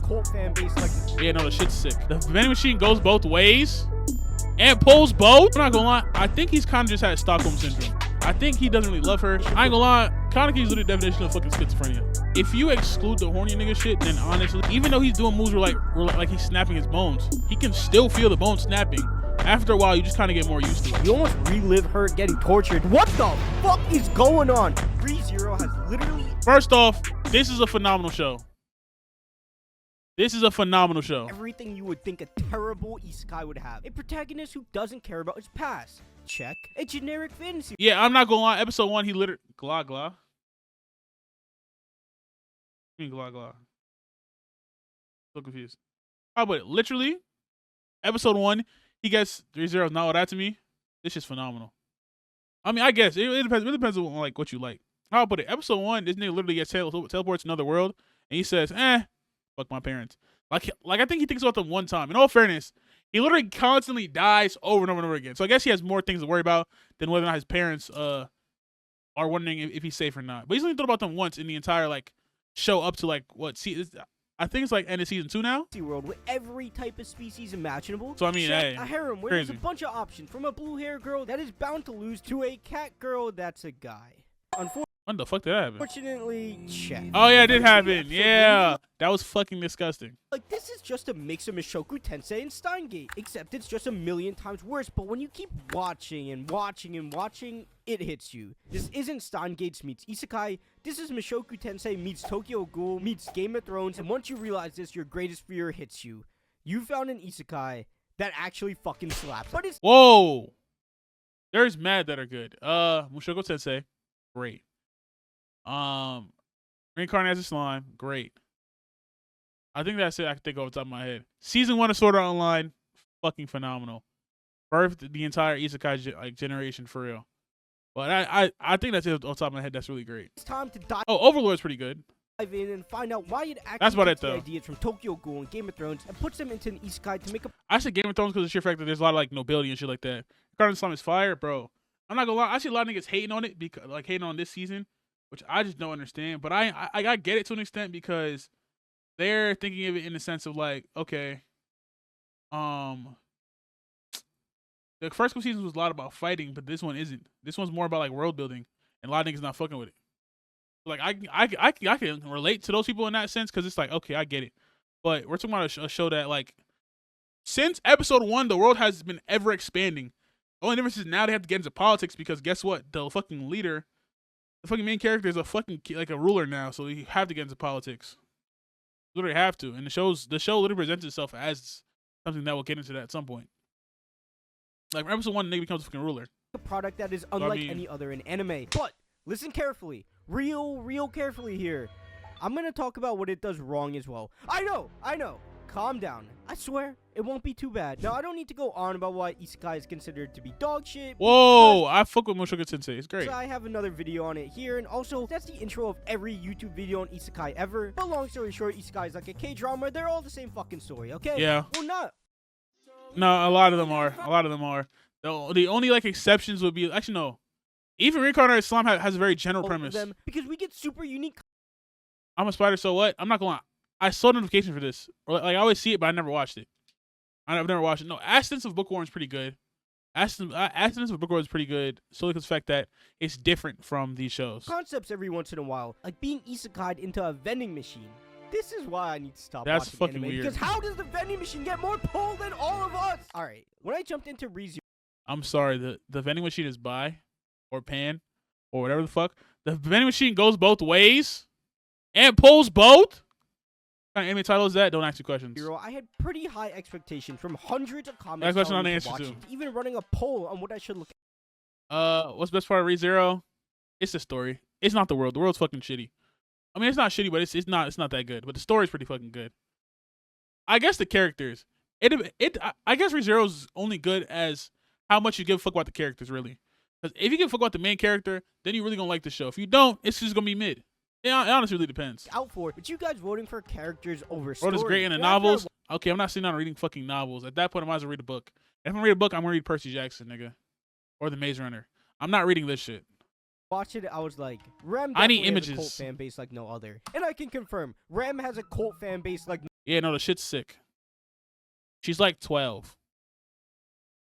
cult fan base like... Yeah, no, the shit's sick. The vending machine goes both ways and pulls both. I'm not gonna lie, I think he's kind of just had Stockholm syndrome. I think he doesn't really love her. I ain't gonna lie, Kaneki's literally the definition of fucking schizophrenia. If you exclude the horny nigga shit, then honestly, even though he's doing moves where like he's snapping his bones, he can still feel the bones snapping. After a while, you just kind of get more used to it. You almost relive her getting tortured. What the fuck is going on? ReZero has literally... First off, this is a phenomenal show. This is a phenomenal show. Everything you would think a terrible isekai would have. A protagonist who doesn't care about his past. Check. A generic fantasy. Yeah, I'm not gonna lie. Episode 1, he literally... Glah, glah. I mean, glah, glah. So confused. Oh, but literally, episode 1, he gets 3-0. Not all that to me. This is phenomenal. I mean, I guess it depends. It really depends on like what you like. How about it? Episode 1, this nigga literally gets teleports to another world, and he says, fuck my parents. Like I think he thinks about them one time. In all fairness, he literally constantly dies over and over and over again. So I guess he has more things to worry about than whether or not his parents are wondering if he's safe or not. But he's only thought about them once in the entire like show up to like what? See, I think it's like end of season 2 now. World with every type of species imaginable. So I mean, Check hey, a harem where crazy. there's a bunch of options, from a blue hair girl that is bound to lose to a cat girl that's a guy. When the fuck did that happen? Unfortunately, check. Oh yeah, it did happen. Yeah, that was fucking disgusting. Like, this is just a mix of Mushoku Tensei and Steingate, except it's just a million times worse. But when you keep watching and watching and watching, it hits you. This isn't Steingate meets Isekai. This is Mushoku Tensei meets Tokyo Ghoul meets Game of Thrones. And once you realize this, your greatest fear hits you. You found an Isekai that actually fucking slaps. But it's... Whoa. There's mad that are good. Mushoku Tensei, great. Reincarnate as a Slime, great. I think that's it I can think of off the top of my head. Season 1 of Sword Art Online, fucking phenomenal. Birthed the entire Isekai generation for real. But I think that's it off the top of my head. That's really great. It's time to dive Overlord's pretty good. in and find out why it actually That's about takes it, though. the ideas from Tokyo Ghoul and Game of Thrones and puts them into an Isekai to make a... I said Game of Thrones because of the sheer fact that there's a lot of like nobility and shit like that. Reincarnate Slime is fire, bro. I'm not gonna lie. I see a lot of niggas hating on it because like hating on this season, which I just don't understand. But I get it to an extent because they're thinking of it in the sense of like, okay, the first couple seasons was a lot about fighting, but this one isn't. This one's more about like world building, and a lot of niggas not fucking with it. Like I can relate to those people in that sense because it's like, okay, I get it. But we're talking about a show that like since episode 1, the world has been ever expanding. The only difference is now they have to get into politics because guess what? The fucking leader, the fucking main character is a fucking like a ruler now, so you have to get into politics. You literally have to, and the show literally presents itself as something that will get into that at some point. Like from episode 1, the nigga becomes a fucking ruler. A product that is unlike any other in anime. But listen carefully, real carefully here. I'm gonna talk about what it does wrong as well. I know. Calm down. I swear, it won't be too bad. Now, I don't need to go on about why Isekai is considered to be dog shit. Whoa, I fuck with Mushoku Tensei. It's great. I have another video on it here, and also, that's the intro of every YouTube video on Isekai ever. But long story short, Isekai is like a K-drama. They're all the same fucking story, okay? Yeah. Well, not. No, a lot of them are. The only like exceptions would be actually no. Even Reincarnated Slime has a very general premise. Because we get super unique. I'm a spider, so what? I'm not gonna lie. I saw a notification for this. Or, like I always see it, but I never watched it. I've never watched it. No, Ascendance of Bookworm is pretty good. Ascendance of Bookworm is pretty good, solely because of the fact that it's different from these shows. Concepts every once in a while, like being isekai'd into a vending machine. This is why I need to stop That's watching fucking anime, weird. because how does the vending machine get more pull than all of us? Alright, when I jumped into ReZero, I'm sorry, the vending machine is buy or pan or whatever the fuck. The vending machine goes both ways and pulls both. What kind of anime title is that? Don't ask me questions. I had pretty high expectations from hundreds of comments. That question telling on the me answer watch to. it, even running a poll on what I should look at. What's the best part of ReZero? It's the story. It's not the world. The world's fucking shitty. I mean, it's not shitty, but it's not that good. But the story's pretty fucking good. I guess the characters. I guess ReZero's only good as how much you give a fuck about the characters, really. Because if you give a fuck about the main character, then you're really gonna like the show. If you don't, it's just gonna be mid. It honestly really depends. Out for, but you guys voting for characters over story. World is great in the novels. Okay, I'm not sitting down reading fucking novels. At that point, I might as well read a book. If I'm gonna read a book, I'm gonna read Percy Jackson, nigga, or The Maze Runner. I'm not reading this shit. Watch it, I was like, Ram I need definitely has a images. cult fan base like no other. And I can confirm, Ram has a cult fan base like Yeah, no, the shit's sick. She's like 12.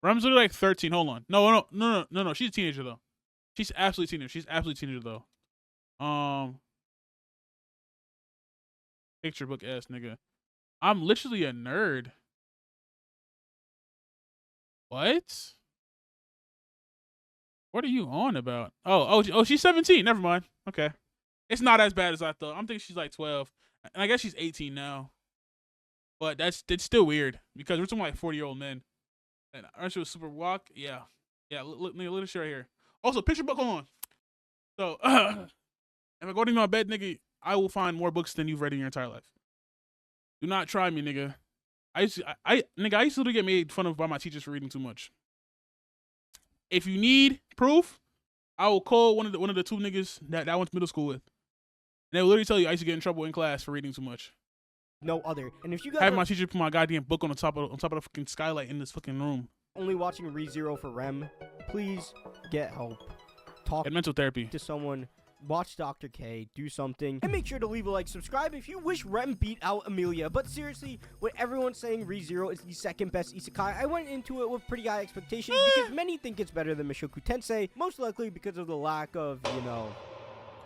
Rem's literally like 13. Hold on. No. She's a teenager though. She's absolutely teenager. She's absolutely teenager though. Picture book ass nigga. I'm literally a nerd. What? What are you on about? Oh, she's 17. Never mind. Okay. It's not as bad as I thought. I'm thinking she's like 12. And I guess she's 18 now. But it's still weird because we're talking like 40-year-old men. And aren't you a super walk? Yeah. Yeah, look at shit right here. Also, picture book, hold on. So, if I go to my bed, nigga, I will find more books than you've read in your entire life. Do not try me, nigga. I used to get made fun of by my teachers for reading too much. If you need proof, I will call one of the two niggas that I went to middle school with. And they will literally tell you I used to get in trouble in class for reading too much. No other. And if you guys I had my teacher put my goddamn book on top of the fucking skylight in this fucking room. Only watching ReZero for Rem, please get help. Talk and mental therapy to someone. Watch Dr. K, do something, and make sure to leave a like, subscribe if you wish Rem beat out Amelia. But seriously, when everyone's saying ReZero is the second best isekai, I went into it with pretty high expectations because many think it's better than Mushoku Tensei, most likely because of the lack of, horny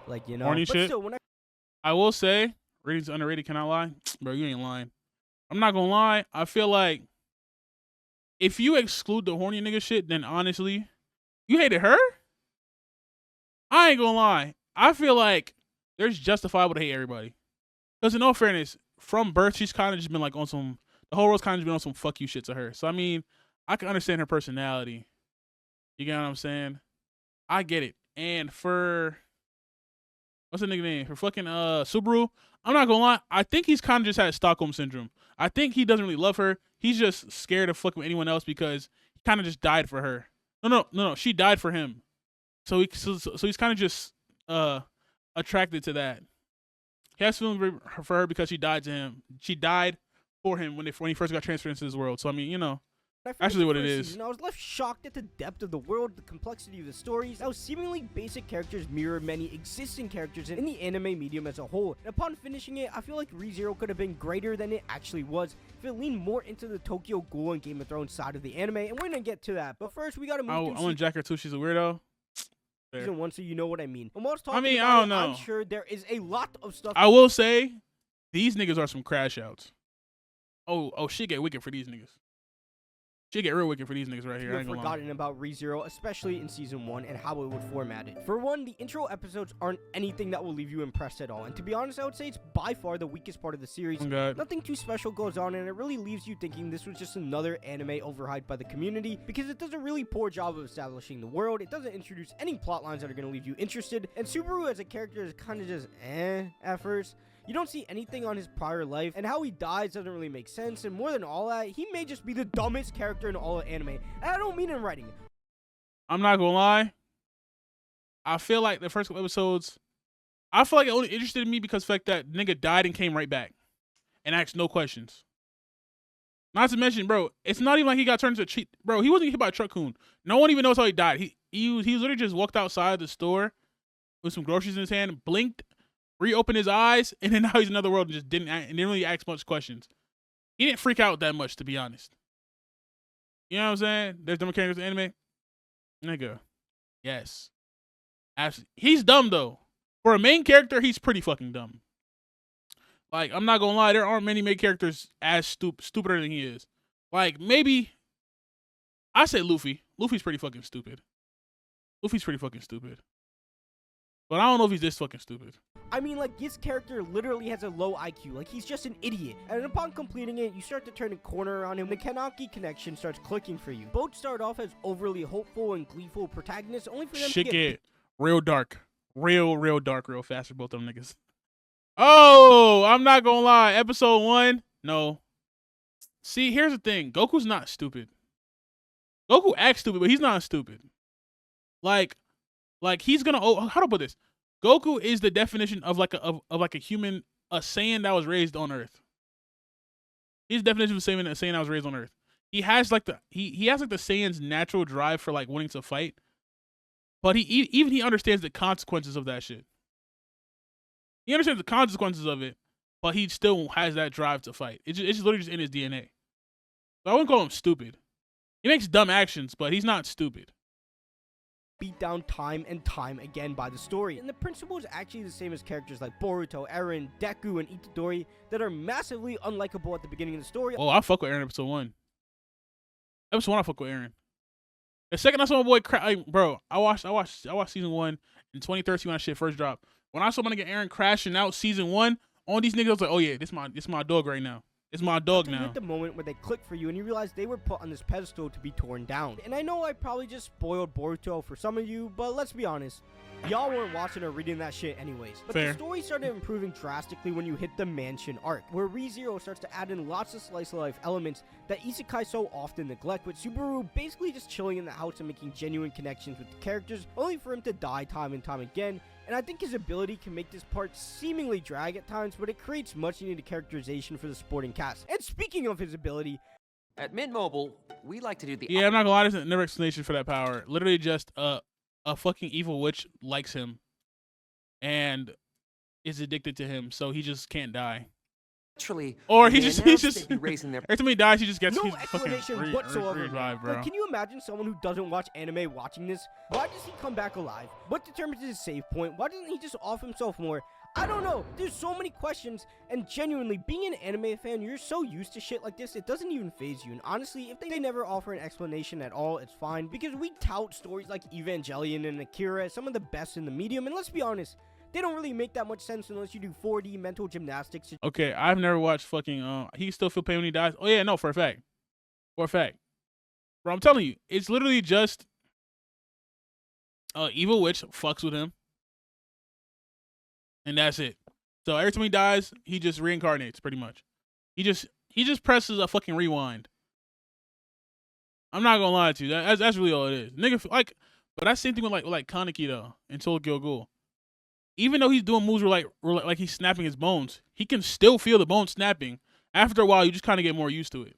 but shit. Still, when I will say, ratings underrated, cannot lie. Bro, you ain't lying. I'm not gonna lie, I feel like if you exclude the horny nigga shit, then honestly, you hated her? I ain't gonna lie. I feel like there's justifiable to hate everybody. Because in all fairness, from birth, she's kind of just been like on some, the whole world's kind of been on some fuck you shit to her. So, I mean, I can understand her personality. You get what I'm saying? I get it. And for, what's the nigga name? For fucking Subaru, I'm not gonna lie, I think he's kind of just had Stockholm Syndrome. I think he doesn't really love her. He's just scared of fucking with anyone else because he kind of just died for her. No, she died for him. So he's kind of just attracted to that. He has feelings for her because she died to him. She died for him when he first got transferred into this world. So I mean, actually what it is. I was left shocked at the depth of the world, the complexity of the stories, how seemingly basic characters mirror many existing characters in the anime medium as a whole. And upon finishing it, I feel like ReZero could have been greater than it actually was if it leaned more into the Tokyo Ghoul and Game of Thrones side of the anime, and we're gonna get to that. But first, we gotta move I want Jack her too. She's a weirdo. Season 1, so you know what I mean. And while I was talking I don't know. I'm sure there is a lot of stuff. I will say, these niggas are some crash outs. Oh, shit get wicked for these niggas. Shit get real wicked for these niggas right here. I ain't gonna forgotten about ReZero, especially in Season 1 and how it would format it. For one, the intro episodes aren't anything that will leave you impressed at all. And to be honest, I would say it's by far the weakest part of the series. Nothing too special goes on, and it really leaves you thinking this was just another anime overhyped by the community because it does a really poor job of establishing the world. It doesn't introduce any plot lines that are going to leave you interested. And Subaru as a character is kind of just at first. You don't see anything on his prior life, and how he dies doesn't really make sense, and more than all that, he may just be the dumbest character in all of anime, and I don't mean in writing. I'm not gonna lie, I feel like the first couple episodes, I feel like it only interested in me because of the fact that nigga died and came right back, and asked no questions. Not to mention, bro, it's not even like he got turned into a cheat. Bro, he wasn't hit by a truck-kun. No one even knows how he died. He literally just walked outside the store with some groceries in his hand, blinked, reopened his eyes, and then now he's in another world and just didn't really ask much questions. He didn't freak out that much, to be honest. You know what I'm saying? There's dumb characters in anime. Nigga. Yes. Absolutely. He's dumb, though. For a main character, he's pretty fucking dumb. Like, I'm not gonna lie, there aren't many main characters as stupider than he is. Like, maybe, I say Luffy. Luffy's pretty fucking stupid. But I don't know if he's this fucking stupid. I mean, like, his character literally has a low IQ. Like, he's just an idiot. And upon completing it, you start to turn a corner on him. The Kanaki connection starts clicking for you. Both start off as overly hopeful and gleeful protagonists, only for them to get real dark. Real dark, real fast for both of them niggas. Oh, I'm not gonna lie. Episode 1, no. See, here's the thing. Goku's not stupid. Goku acts stupid, but he's not stupid. Like he's gonna. Oh, how to put this? Goku is the definition of like a human, a Saiyan that was raised on Earth. He's the definition of a Saiyan that was raised on Earth. He has like the Saiyan's natural drive for like wanting to fight, but he understands the consequences of that shit. He understands the consequences of it, but he still has that drive to fight. It's literally just in his DNA. So I wouldn't call him stupid. He makes dumb actions, but he's not stupid. Beat down time and time again by the story. And the principle is actually the same as characters like Boruto, Eren, Deku, and Itadori that are massively unlikable at the beginning of the story. Oh, I fuck with Eren episode 1. Episode 1, I fuck with Eren. The second I saw my boy bro, I watched season 1 in 2013 when that shit first dropped. When I saw my nigga Eren crashing out season 1, all these niggas was like, oh yeah, this my dog right now. It's my dog now. At the moment where they click for you and you realize they were put on this pedestal to be torn down. And I know I probably just spoiled Boruto for some of you, but let's be honest. Y'all weren't watching or reading that shit anyways. But Fair. The story started improving drastically when you hit the mansion arc, where ReZero starts to add in lots of slice of life elements that Isekai so often neglect, with Subaru basically just chilling in the house and making genuine connections with the characters, only for him to die time and time again. And I think his ability can make this part seemingly drag at times, but it creates much needed characterization for the supporting cast. And speaking of his ability, at Mint Mobile, we like to do the Yeah, I'm not gonna lie, there's no explanation for that power. Literally just a fucking evil witch likes him and is addicted to him, so he just can't die. Naturally, Or they he's announced just they'd be raising their every time he dies, he just gets no he's fucking explanation whatsoever. revived, bro. Like, can you imagine someone who doesn't watch anime watching this? Why does he come back alive? What determines his save point? Why doesn't he just off himself more? I don't know. There's so many questions, and genuinely, being an anime fan, you're so used to shit like this, it doesn't even faze you. And honestly, if they never offer an explanation at all, it's fine, because we tout stories like Evangelion and Akira as some of the best in the medium, and let's be honest, they don't really make that much sense unless you do 4D mental gymnastics. Okay, I've never watched fucking he still feel pain when he dies. Oh yeah, no, for a fact. For a fact. Bro, I'm telling you, it's literally just evil witch fucks with him. And that's it. So every time he dies, he just reincarnates pretty much. He just presses a fucking rewind. I'm not gonna lie to you. That's really all it is. Nigga, like, but that's the same thing with like Kaneki though in Tokyo Ghoul. Even though he's doing moves where like he's snapping his bones, he can still feel the bone snapping. After a while, you just kind of get more used to it.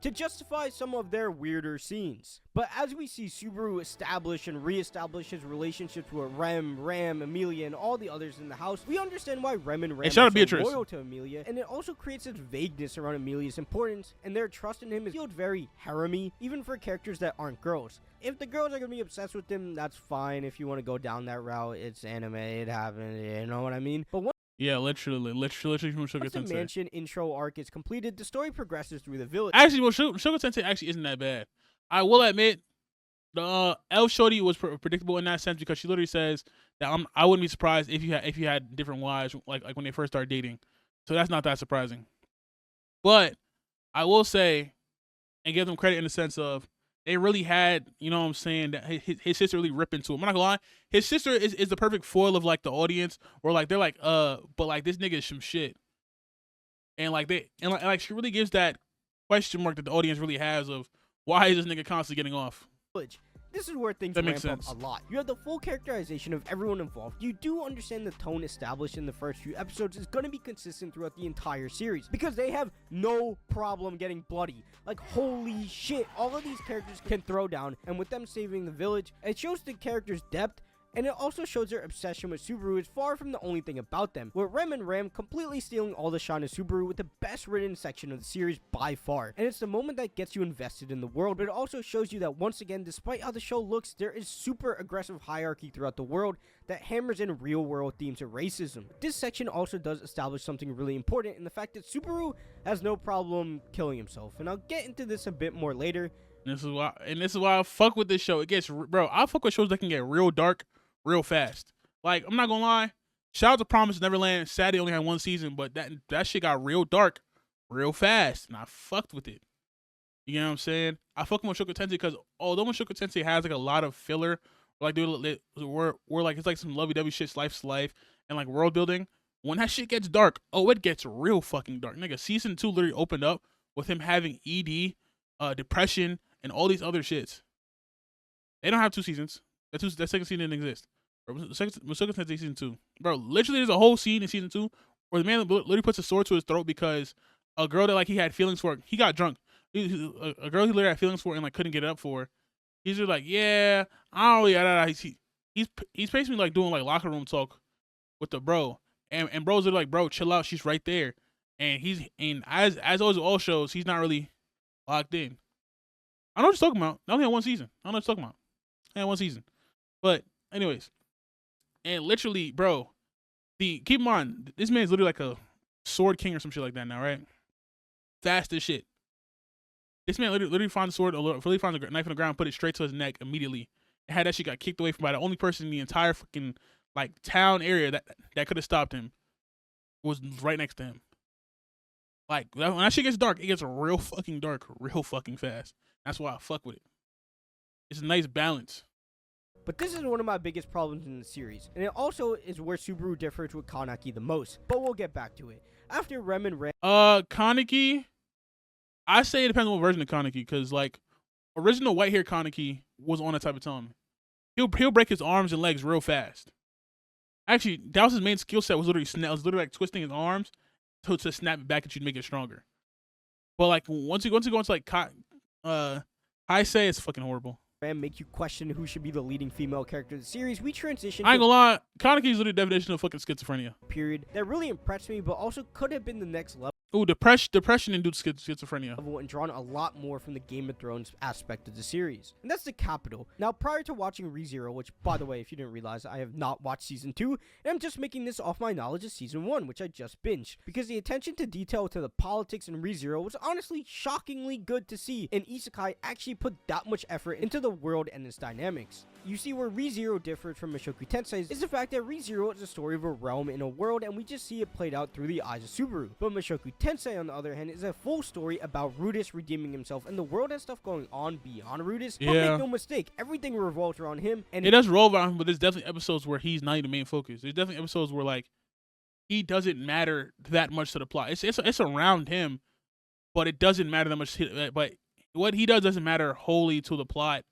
To justify some of their weirder scenes. But as we see Subaru establish and re-establish his relationships with Rem, Ram, Emilia, and all the others in the house, we understand why Rem and Ram shout out are so Beatrice. loyal to Emilia, and it also creates this vagueness around Emilia's importance, and their trust in him is feels very harem-y, even for characters that aren't girls. If the girls are going to be obsessed with him, that's fine. If you want to go down that route, it's anime, it happens, you know what I mean? But Yeah, literally from Sugar once the Tensei. mansion intro arc is completed, the story progresses through the village. Actually, well, Sugar Tensei actually isn't that bad. I will admit, the L Shorty was predictable in that sense because she literally says that I wouldn't be surprised if you had different wives like when they first started dating. So that's not that surprising. But I will say and give them credit in the sense of they really had, you know what I'm saying, that his sister really ripped into him. I'm not gonna lie, his sister is the perfect foil of like the audience, where like they're like, but like this nigga is some shit, and like she really gives that question mark that the audience really has of why is this nigga constantly getting off. This is where things That makes ramp sense. up a lot. You have the full characterization of everyone involved. You do understand the tone established in the first few episodes is going to be consistent throughout the entire series, because they have no problem getting bloody. Like, holy shit, all of these characters can throw down, and with them saving the village, it shows the characters' depth. And it also shows their obsession with Subaru is far from the only thing about them, with Rem and Ram completely stealing all the shine of Subaru with the best written section of the series by far. And it's the moment that gets you invested in the world, but it also shows you that once again, despite how the show looks, there is super aggressive hierarchy throughout the world that hammers in real world themes of racism. This section also does establish something really important in the fact that Subaru has no problem killing himself, and I'll get into this a bit more later. This is why I fuck with this show. It gets, bro, I fuck with shows that can get real dark real fast. Like, I'm not gonna lie, shout out to Promise Neverland. Sad they only had one season, but that shit got real dark real fast, and I fucked with it. You know what I'm saying? I fuck with Mushoku Tensei because although Mushoku Tensei has like a lot of filler, like we're like it's like some lovey-dovey shit, life's life, and like world building. When that shit gets dark, it gets real fucking dark. Nigga, season 2 literally opened up with him having ED, depression, and all these other shits. They don't have 2 seasons. That second season didn't exist. Mushoku Tensei season 2, bro. Literally, there's a whole scene in season 2 where the man literally puts a sword to his throat because a girl that like he had feelings for, he got drunk. A girl he literally had feelings for and like couldn't get it up for. He's just like, yeah, I don't really. He's basically like doing like locker room talk with the bro, and bro's like, bro, chill out. She's right there. and as always with all shows, he's not really locked in. I know what you're talking about. I only had one season. I don't know what you're talking about. I had one season, but anyways, and literally, bro, keep in mind this man's literally like a sword king or some shit like that now, right? Fast as shit. This man literally finds a sword, really finds a knife on the ground, put it straight to his neck immediately. And had that shit got kicked away from by the only person in the entire fucking like town area that could have stopped him was right next to him. Like when that shit gets dark, it gets real fucking dark, real fucking fast. That's why I fuck with it. It's a nice balance. But this is one of my biggest problems in the series, and it also is where Subaru differs with Kaneki the most, but we'll get back to it. After Rem and Ram... Kaneki, I say it depends on what version of Kaneki, because like, original white hair Kaneki was on that type of time. He'll break his arms and legs real fast. Actually, that was his main skill set, was literally like twisting his arms to snap it back at you to make it stronger. But like, once you go into like, I say it's fucking horrible. Make you question who should be the leading female character of the series, we transitioned I ain't gonna lie, Kaneki's literally the definition of fucking schizophrenia. Period that really impressed me, but also could have been the next level. Ooh, depression induced schizophrenia. And drawn a lot more from the Game of Thrones aspect of the series. And that's the capital. Now, prior to watching ReZero, which, by the way, if you didn't realize, I have not watched Season 2, and I'm just making this off my knowledge of Season 1, which I just binged. Because the attention to detail to the politics in ReZero was honestly shockingly good to see, and Isekai actually put that much effort into the world and its dynamics. You see, where ReZero differs from Mushoku Tensei is the fact that ReZero is a story of a realm in a world, and we just see it played out through the eyes of Subaru. But Mushoku Tensei, on the other hand, is a full story about Rudis redeeming himself, and the world has stuff going on beyond Rudis. But make no mistake, everything revolves around him. And it does revolve around him, but there's definitely episodes where he's not even the main focus. There's definitely episodes where like he doesn't matter that much to the plot. It's around him, but it doesn't matter that much. But what he doesn't matter wholly to the plot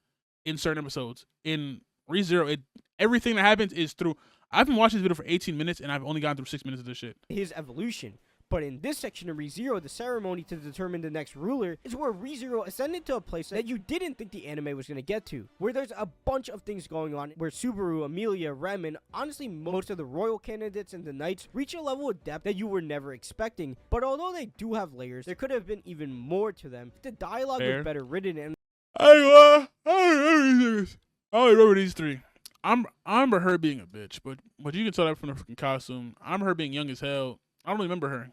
in certain episodes. In ReZero, everything that happens is through. I've been watching this video for 18 minutes, and I've only gone through 6 minutes of this shit. His evolution. But in this section of ReZero, the ceremony to determine the next ruler is where ReZero ascended to a place that you didn't think the anime was going to get to. Where there's a bunch of things going on, where Subaru, Amelia, Rem, and honestly most of the royal candidates and the knights reach a level of depth that you were never expecting. But although they do have layers, there could have been even more to them. The dialogue was better written, and I remember these three. I remember her being a bitch, but you can tell that from the freaking costume. I remember her being young as hell. I don't really remember her.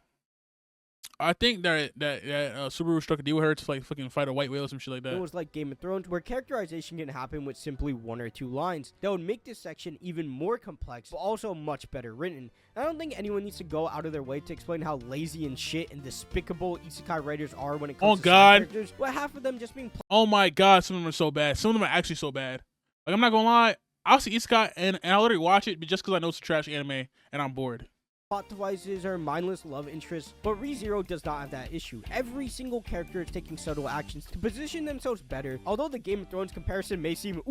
I think that Subaru struck a deal with her to like fucking fight a white whale or some shit like that. It was like Game of Thrones, where characterization can happen with simply 1 or 2 lines. That would make this section even more complex, but also much better written. I don't think anyone needs to go out of their way to explain how lazy and shit and despicable isekai writers are when it comes to side characters, with half of them just being oh my god, some of them are so bad. Some of them are actually so bad. Like, I'm not gonna lie, I'll see isekai and I'll literally watch it just because I know it's a trash anime and I'm bored. Plot devices or mindless love interests, but ReZero does not have that issue. Every single character is taking subtle actions to position themselves better. Although the Game of Thrones comparison may seem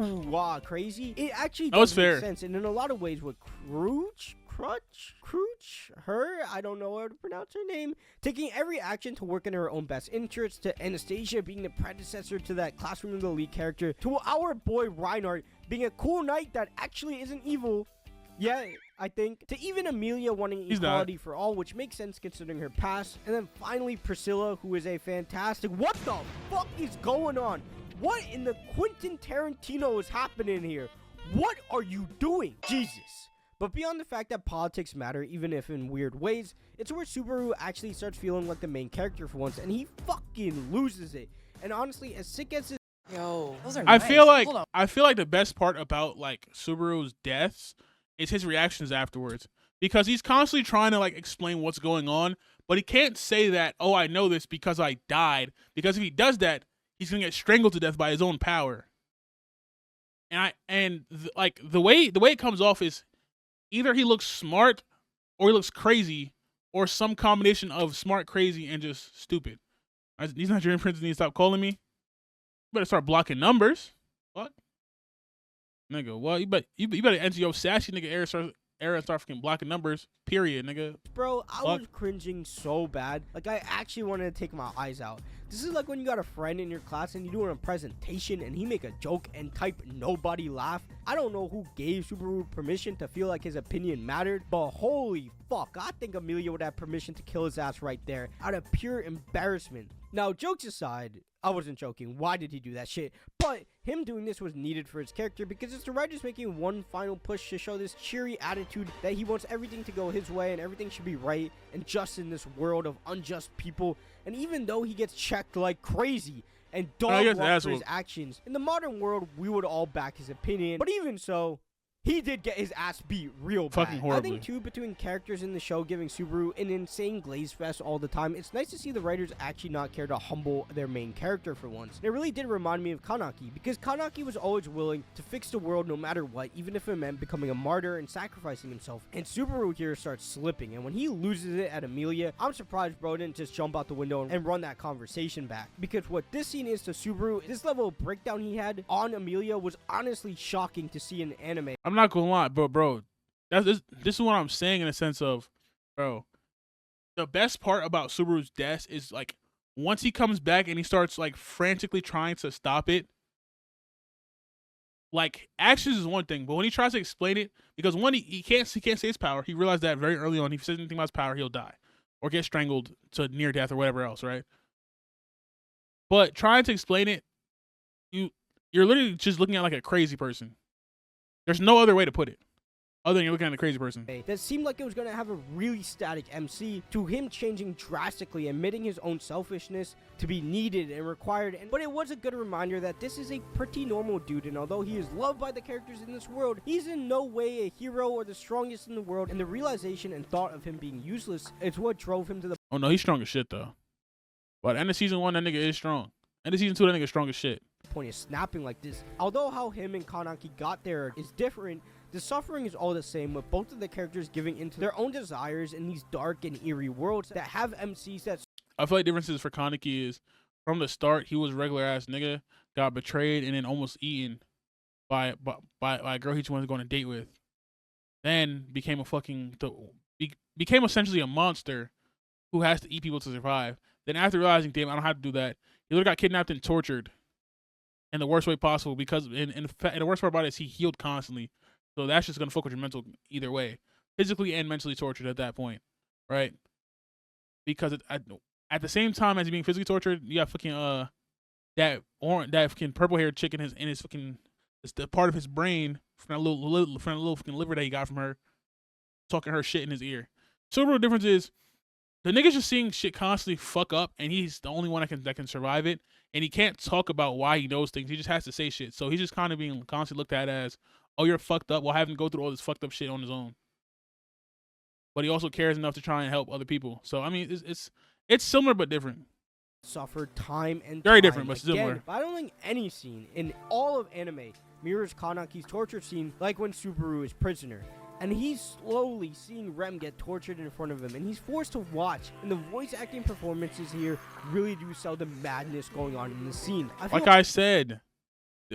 crazy, it actually does make sense. And in a lot of ways, with I don't know how to pronounce her name, taking every action to work in her own best interest, to Anastasia being the predecessor to that classroom of the lead character, to our boy Reinhardt being a cool knight that actually isn't evil. Yeah, I think. To even Amelia wanting equality for all, which makes sense considering her past. And then finally Priscilla, who is a fantastic... What the fuck is going on? What in the Quentin Tarantino is happening here? What are you doing? Jesus. But beyond the fact that politics matter, even if in weird ways, it's where Subaru actually starts feeling like the main character for once, and he fucking loses it. And honestly, as sick as his... Yo, those are nice. I feel like the best part about like Subaru's deaths is his reactions afterwards, because he's constantly trying to like explain what's going on, but he can't say that, oh, I know this because I died, because if he does that, he's gonna get strangled to death by his own power. And the way it comes off is either he looks smart or he looks crazy, or some combination of smart, crazy, and just stupid. These Nigerian princes need to stop calling me. Better start blocking numbers. What? Nigga, well, you better enter your sassy nigga era. era and start fucking blocking numbers. Period, nigga. Bro, I Fuck. was cringing so bad. Like, I actually wanted to take my eyes out. This is like when you got a friend in your class and you're doing a presentation and he make a joke and type nobody laugh. I don't know who gave Subaru permission to feel like his opinion mattered, but holy fuck, I think Amelia would have permission to kill his ass right there out of pure embarrassment. Now, jokes aside, I wasn't joking. Why did he do that shit? But him doing this was needed for his character because it's the writers making one final push to show this cheery attitude that he wants everything to go his way and everything should be right and just in this world of unjust people. And even though he gets checked like crazy and dog walked for his actions, in the modern world, we would all back his opinion. But even so, he did get his ass beat real fucking bad. horribly. I think too, between characters in the show giving Subaru an insane glaze fest all the time, it's nice to see the writers actually not care to humble their main character for once. And it really did remind me of Kaneki, because Kaneki was always willing to fix the world no matter what, even if it meant becoming a martyr and sacrificing himself. And Subaru here starts slipping, and when he loses it at Amelia, I'm surprised bro didn't just jump out the window and run that conversation back. Because what this scene is to Subaru, this level of breakdown he had on Amelia was honestly shocking to see in anime. I'm not gonna lie, bro. This is what I'm saying in a sense of, bro. The best part about Subaru's death is like once he comes back and he starts like frantically trying to stop it. Like actions is one thing, but when he tries to explain it, because one he can't say his power. He realized that very early on. If he says anything about his power, he'll die or get strangled to near death or whatever else, right? But trying to explain it, you're literally just looking at like a crazy person. There's no other way to put it other than you're looking at a crazy person. That seemed like it was going to have a really static MC, to him changing drastically, admitting his own selfishness to be needed and required. But it was a good reminder that this is a pretty normal dude, and although he is loved by the characters in this world, he's in no way a hero or the strongest in the world, and the realization and thought of him being useless is what drove him to the Oh no, he's strong as shit though. But end of season 1, that nigga is strong. End of season 2, that nigga strong as shit. point of snapping like this. Although how him and Kaneki got there is different, the suffering is all the same, with both of the characters giving into their own desires in these dark and eerie worlds that have MCs that... I feel like differences for Kaneki is, from the start, he was a regular ass nigga, got betrayed and then almost eaten by a girl he just wanted to go on a date with. Then became became essentially a monster who has to eat people to survive. Then after realizing, damn, I don't have to do that, he literally got kidnapped and tortured in the worst way possible, because and the worst part about it is he healed constantly. So that's just gonna fuck with your mental either way, physically and mentally tortured at that point, right? Because at the same time as he being physically tortured, you got fucking that fucking purple haired chick in his fucking, it's the part of his brain from that little fucking liver that he got from her, talking her shit in his ear. So the real difference is the nigga's just seeing shit constantly fuck up, and he's the only one that can survive it, and he can't talk about why he knows things. He just has to say shit. So he's just kind of being constantly looked at as, oh, you're fucked up. Well, having to go through all this fucked up shit on his own. But he also cares enough to try and help other people. So I mean, it's similar but different. Suffered time and very time different, but again. similar. But I don't think any scene in all of anime mirrors Kaneki's torture scene like when Subaru is prisoner. And he's slowly seeing Rem get tortured in front of him, and he's forced to watch. And the voice acting performances here really do sell the madness going on in the scene. Like I said,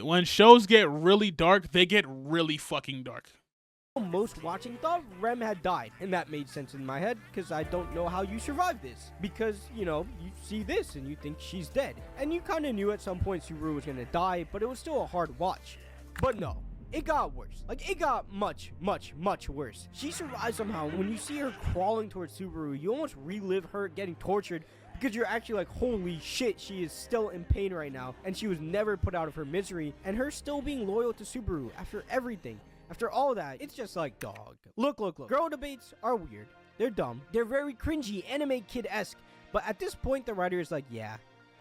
when shows get really dark, they get really fucking dark. Most watching thought Rem had died, and that made sense in my head, because I don't know how you survive this. Because, you know, you see this and you think she's dead. And you kind of knew at some point Subaru was going to die, but it was still a hard watch. But no. It got worse. Like, it got much, much, much worse. She survived somehow. When you see her crawling towards Subaru, you almost relive her getting tortured, because you're actually like, holy shit, she is still in pain right now, and she was never put out of her misery, and her still being loyal to Subaru after everything. After all that, it's just like, dog. Look. Girl debates are weird. They're dumb. They're very cringy, anime kid-esque. But at this point, the writer is like, yeah,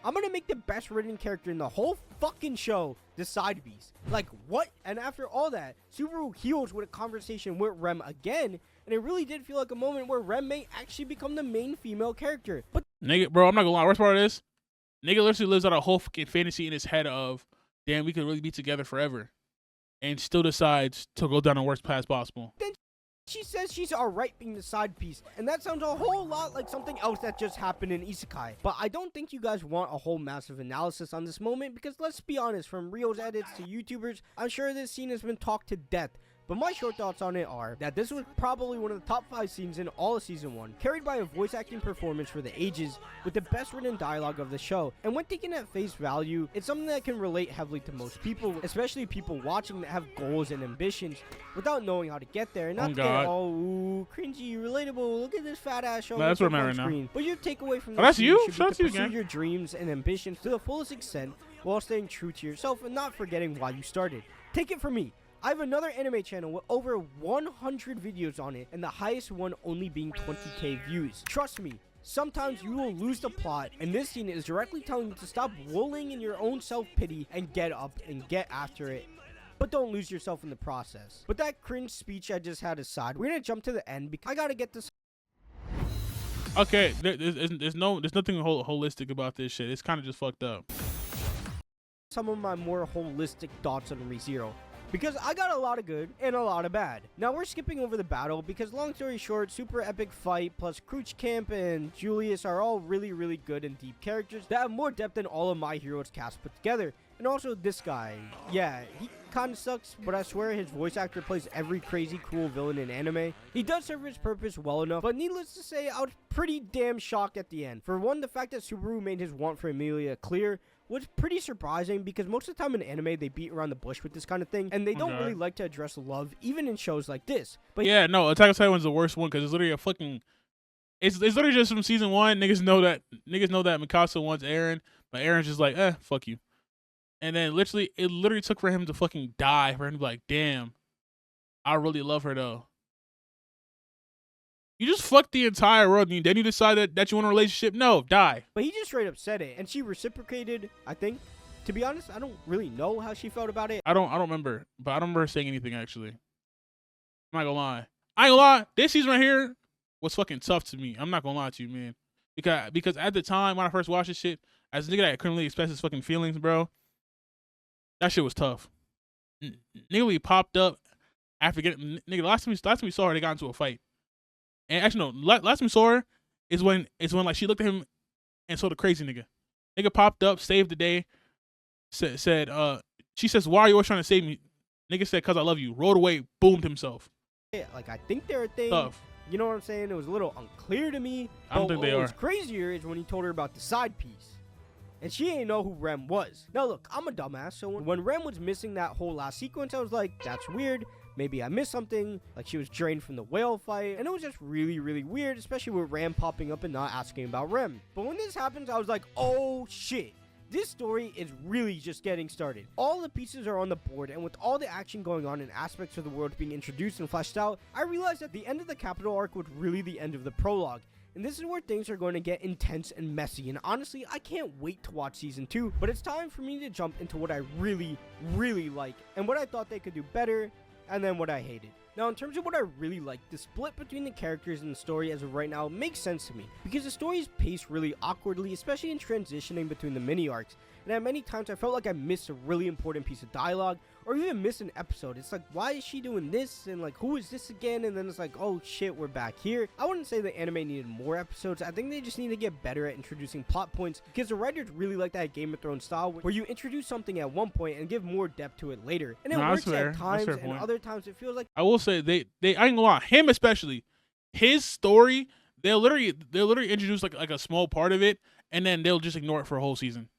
I'm gonna make the best written character in the whole fucking show the side piece. Like, what? And after all that, Subaru heals with a conversation with Rem again, and it really did feel like a moment where Rem may actually become the main female character. But nigga, bro, I'm not gonna lie, worst part of this, nigga literally lives out a whole fucking fantasy in his head of, damn, we could really be together forever, and still decides to go down the worst path possible. Then she says she's alright being the side piece, and that sounds a whole lot like something else that just happened in Isekai. But I don't think you guys want a whole massive analysis on this moment, because let's be honest, from Rio's edits to YouTubers, I'm sure this scene has been talked to death. But my short thoughts on it are that this was probably one of the top 5 scenes in all of season 1, carried by a voice acting performance for the ages, with the best written dialogue of the show. And when taken at face value, it's something that can relate heavily to most people, especially people watching that have goals and ambitions without knowing how to get there. And not get all ooh, cringy, relatable, look at this fat ass show. That's what I'm at right now. But your takeaway from that's this you? should be to pursue Again. your dreams and ambitions to the fullest extent while staying true to yourself and not forgetting why you started. Take it from me. I have another anime channel with over 100 videos on it, and the highest one only being 20k views. Trust me, sometimes you will lose the plot, and this scene is directly telling you to stop rolling in your own self-pity and get up and get after it. But don't lose yourself in the process. But that cringe speech I just had aside, we're gonna jump to the end because I gotta get this. Okay, there's nothing holistic about this shit. It's kind of just fucked up. Some of my more holistic thoughts on ReZero, because I got a lot of good and a lot of bad. Now we're skipping over the battle because, long story short, super epic fight plus Crooch Camp and Julius are all really good and deep characters that have more depth than all of My Hero's cast put together. And also this guy, yeah, he kinda sucks, but I swear his voice actor plays every crazy cool villain in anime. He does serve his purpose well enough, but needless to say, I was pretty damn shocked at the end. For one, the fact that Subaru made his want for Emilia clear was pretty surprising, because most of the time in anime they beat around the bush with this kind of thing, and they don't really like to address love even in shows like this. But yeah, no, Attack on Titan's the worst one because it's literally a fucking it's literally just from season 1. Niggas know that Mikasa wants Eren, but Eren's just like, fuck you. And then it literally took for him to fucking die for him to be like, damn, I really love her though. You just fucked the entire world, and then you decided that you want a relationship. No, die. But he just straight up said it, and she reciprocated, I think. To be honest, I don't really know how she felt about it. I don't remember, but I don't remember her saying anything actually. I'm not gonna lie. I ain't gonna lie. This season right here was fucking tough to me. I'm not gonna lie to you, man. Because at the time when I first watched this shit, as a nigga that couldn't really express his fucking feelings, bro, that shit was tough. Nigga popped up after getting nigga. Last time we saw her, they got into a fight. And actually, no. Last time we saw her is when like she looked at him and saw the crazy nigga. Nigga popped up, saved the day. Said, she says, "Why are you always trying to save me?" Nigga said, "Cause I love you." Rode away, boomed himself. Yeah, like I think they're a thing. Tough. You know what I'm saying? It was a little unclear to me. I don't think they are. What's crazier is when he told her about the side piece, and she ain't know who Rem was. Now look, I'm a dumbass, so when Rem was missing that whole last sequence, I was like, that's weird. Maybe I missed something, like she was drained from the whale fight, and it was just really weird, especially with Ram popping up and not asking about Rem. But when this happens, I was like, oh shit. This story is really just getting started. All the pieces are on the board, and with all the action going on and aspects of the world being introduced and fleshed out, I realized that the end of the capital arc was really the end of the prologue. And this is where things are going to get intense and messy, and honestly, I can't wait to watch season 2, but it's time for me to jump into what I really like, and what I thought they could do better, and then what I hated. Now, in terms of what I really like, the split between the characters and the story as of right now makes sense to me, because the story is paced really awkwardly, especially in transitioning between the mini arcs, and at many times I felt like I missed a really important piece of dialogue, or even missed an episode. It's like, why is she doing this, and like, who is this again? And then it's like, oh shit, we're back here. I wouldn't say the anime needed more episodes. I think they just need to get better at introducing plot points, because the writers really like that Game of Thrones style where you introduce something at one point and give more depth to it later, and it works at times, and other times it feels like, I will say they I ain't gonna lie, him especially, his story, they'll literally introduce like a small part of it, and then they'll just ignore it for a whole season.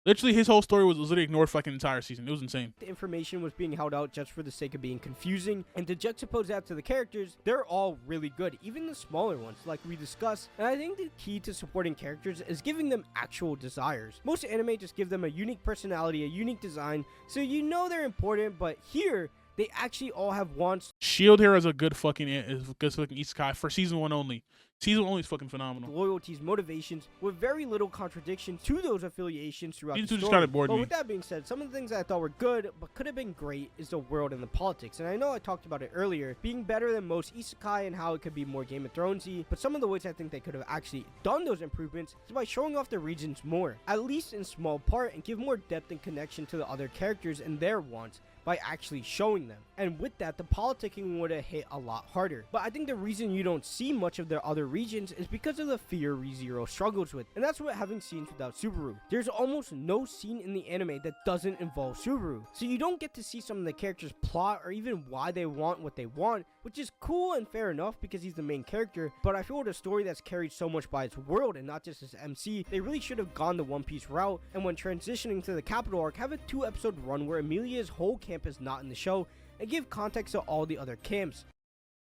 Literally, his whole story was literally ignored for like an entire season. It was insane. The information was being held out just for the sake of being confusing, and to juxtapose that to the characters, they're all really good, even the smaller ones, like we discussed. And I think the key to supporting characters is giving them actual desires. Most anime just give them a unique personality, a unique design, so you know they're important, but here, they actually all have wants. Shield Hero is a good fucking isekai for season 1 only. Season 1 only is fucking phenomenal. Loyalties, motivations, with very little contradiction to those affiliations throughout the story. Just kind of bored but me. With that being said, some of the things that I thought were good but could have been great is the world and the politics. And I know I talked about it earlier, being better than most isekai and how it could be more Game of Thronesy. But some of the ways I think they could have actually done those improvements is by showing off the regions more, at least in small part, and give more depth and connection to the other characters and their wants. by actually showing them. And with that, the politicking would have hit a lot harder. But I think the reason you don't see much of their other regions is because of the fear ReZero struggles with. And that's what having scenes without Subaru. There's almost no scene in the anime that doesn't involve Subaru. So you don't get to see some of the characters' plot or even why they want what they want, which is cool and fair enough because he's the main character. But I feel with a story that's carried so much by its world and not just its MC, they really should have gone the One Piece route, and when transitioning to the capital arc, have a 2-episode run where Emilia's whole camp is not in the show and give context to all the other camps.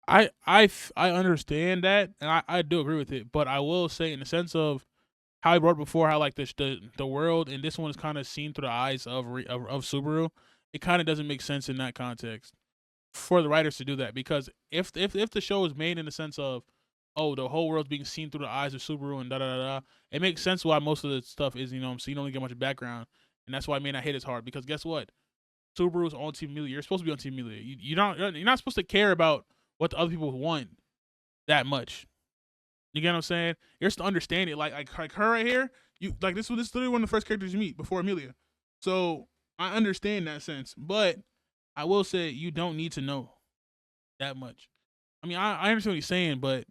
I understand that, and I do agree with it, but I will say in the sense of how I brought before, how like the world and this one is kind of seen through the eyes of Subaru, it kind of doesn't make sense in that context for the writers to do that, because if the show is made in the sense of, oh, the whole world's being seen through the eyes of Subaru and da-da-da-da, it makes sense why most of the stuff is, so you don't get much background, and that's why it may not hit as hard, because guess what? Subaru's on Team Amelia. You're supposed to be on Team Amelia. You're not supposed to care about what the other people want that much. You get what I'm saying? You're supposed to understand it. Like her right here, this is literally one of the first characters you meet before Amelia. So I understand that sense, but I will say you don't need to know that much. I mean, I understand what he's saying, but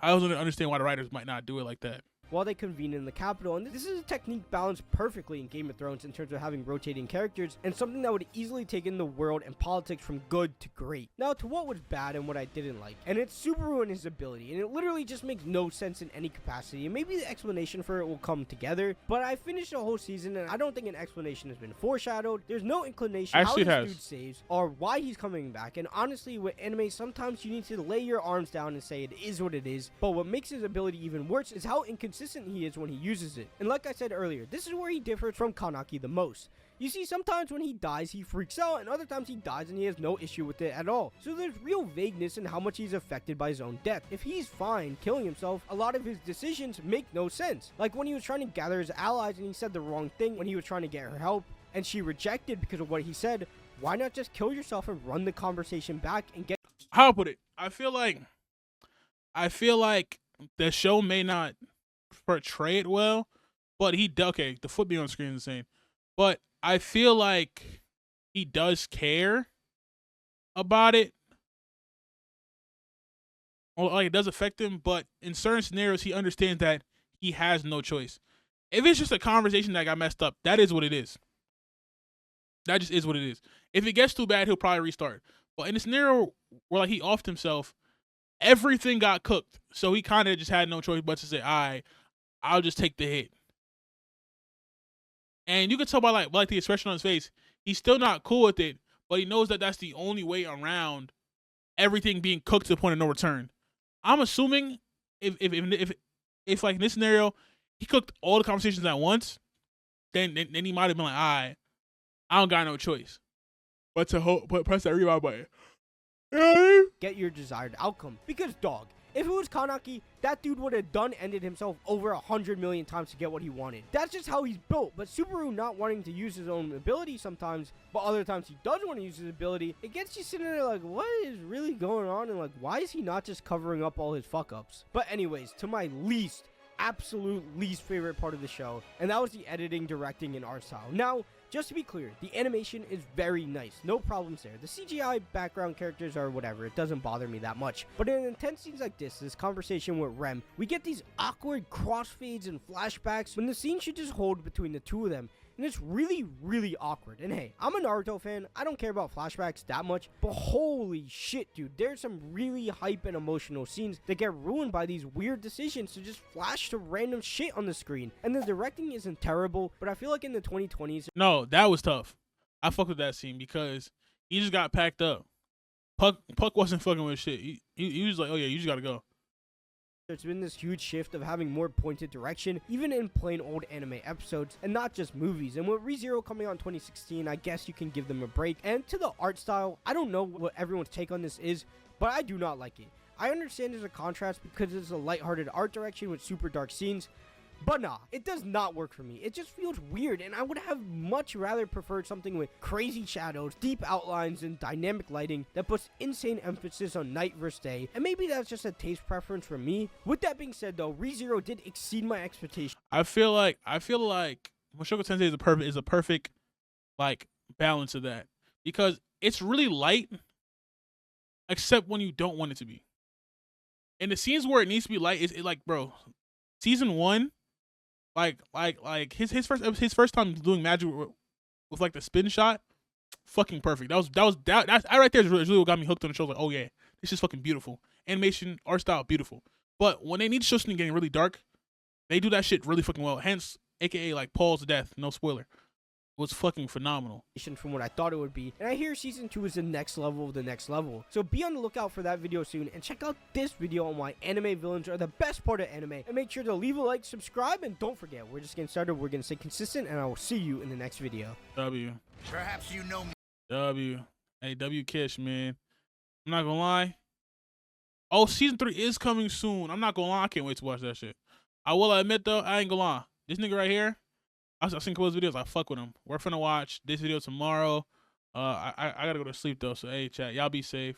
I also understand why the writers might not do it like that. While they convene in the capital, and this is a technique balanced perfectly in Game of Thrones in terms of having rotating characters, and something that would easily take in the world and politics from good to great. Now to what was bad and what I didn't like, and it's Subaru and his ability, and it literally just makes no sense in any capacity, and maybe the explanation for it will come together, but I finished the whole season and I don't think an explanation has been foreshadowed. There's no inclination Actually, how this dude saves or why he's coming back, and honestly with anime sometimes you need to lay your arms down and say it is what it is, but what makes his ability even worse is how inconsistent he is when he uses it. And like I said earlier, this is where he differs from Kanaki the most. You see, sometimes when he dies, he freaks out, and other times he dies and he has no issue with it at all. So there's real vagueness in how much he's affected by his own death. If he's fine killing himself, a lot of his decisions make no sense. Like when he was trying to gather his allies and he said the wrong thing when he was trying to get her help, and she rejected because of what he said. Why not just kill yourself and run the conversation back and get... How I put it? I feel like the show may not portray it well, but okay, the foot being on screen is insane, but I feel like he does care about it, or like it does affect him, but in certain scenarios he understands that he has no choice. If it's just a conversation that got messed up, that is what it is. That just is what it is. If it gets too bad, he'll probably restart. But in a scenario where like he offed himself, everything got cooked, so he kind of just had no choice but to say, all right, I'll just take the hit. And you can tell by like the expression on his face, he's still not cool with it, but he knows that that's the only way around everything being cooked to the point of no return. I'm assuming if like in this scenario, he cooked all the conversations at once, then he might have been like, all right, I don't got no choice but to press that rewind button. You know what I mean? Get your desired outcome. Because dog, if it was Kanaki, that dude would have ended himself over 100 million times to get what he wanted. That's just how he's built. But Subaru not wanting to use his own ability sometimes, but other times he does want to use his ability, it gets you sitting there like, what is really going on? And like, why is he not just covering up all his fuck-ups? But anyways, to my absolute least favorite part of the show, and that was the editing, directing, and art style. Now, just to be clear, the animation is very nice. No problems there. The CGI background characters are whatever. It doesn't bother me that much. But in intense scenes like this conversation with Rem, we get these awkward crossfades and flashbacks when the scene should just hold between the two of them. And it's really, really awkward. And hey, I'm a Naruto fan. I don't care about flashbacks that much. But holy shit, dude. There's some really hype and emotional scenes that get ruined by these weird decisions to just flash to random shit on the screen. And the directing isn't terrible, but I feel like in the 2020s... No, that was tough. I fucked with that scene because he just got packed up. Puck wasn't fucking with shit. He was like, oh yeah, you just gotta go. There's been this huge shift of having more pointed direction, even in plain old anime episodes, and not just movies. And with ReZero coming out in 2016, I guess you can give them a break. And to the art style, I don't know what everyone's take on this is, but I do not like it. I understand there's a contrast because it's a lighthearted art direction with super dark scenes, but nah, it does not work for me. It just feels weird, and I would have much rather preferred something with crazy shadows, deep outlines, and dynamic lighting that puts insane emphasis on night versus day, and maybe that's just a taste preference for me. With that being said though, ReZero did exceed my expectations. I feel like Mushoku Tensei is a perfect like balance of that, because it's really light, except when you don't want it to be. And the scenes where it needs to be light is like, bro, season 1, like his first time doing magic with like the spin shot, fucking perfect. That right there is really what got me hooked on the show. Like, oh yeah, this is fucking beautiful. Animation, art style, beautiful. But when they need to show something getting really dark, they do that shit really fucking well. Hence, aka like Paul's death, no spoiler, was fucking phenomenal. From what I thought it would be, and I hear season 2 is the next level of the next level. So be on the lookout for that video soon, and check out this video on why anime villains are the best part of anime. And make sure to leave a like, subscribe, and don't forget, we're just getting started. We're gonna stay consistent, and I will see you in the next video. W. Perhaps you know me. W. Hey, W Kish, man. I'm not gonna lie. Oh, season 3 is coming soon. I'm not gonna lie. I can't wait to watch that shit. I will admit though, I ain't gonna lie. This nigga right here, I've seen a couple of his videos. I fuck with him. We're finna watch this video tomorrow. I gotta go to sleep though. So hey, chat, y'all be safe.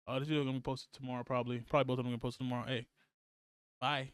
This video gonna be posted tomorrow probably. Probably both of them gonna be posted tomorrow. Hey, bye.